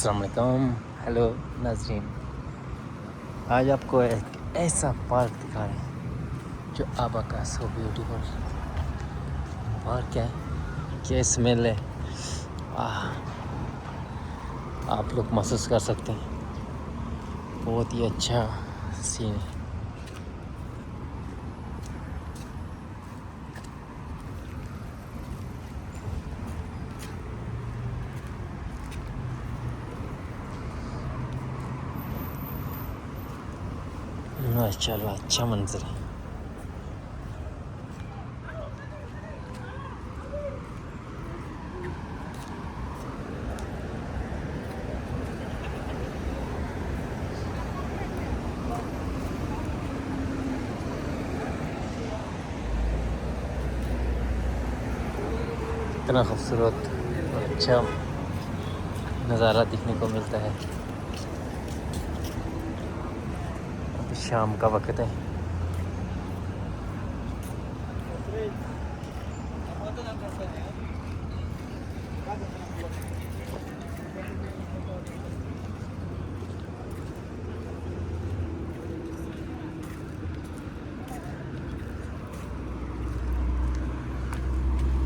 अस्सलाम वालेकुम। हेलो नाज़रीन, आज आपको एक ऐसा पार्क दिखा रहे हैं जो आबा का सो ब्यूटीफुल पार्क है। क्या स्मेल है, आह, आप लोग महसूस कर सकते हैं। बहुत ही अच्छा सीन है। माशाल्लाह अच्छा मंजर है। इतना खूबसूरत और अच्छा नज़ारा देखने को मिलता है। अभी शाम का वक्त है।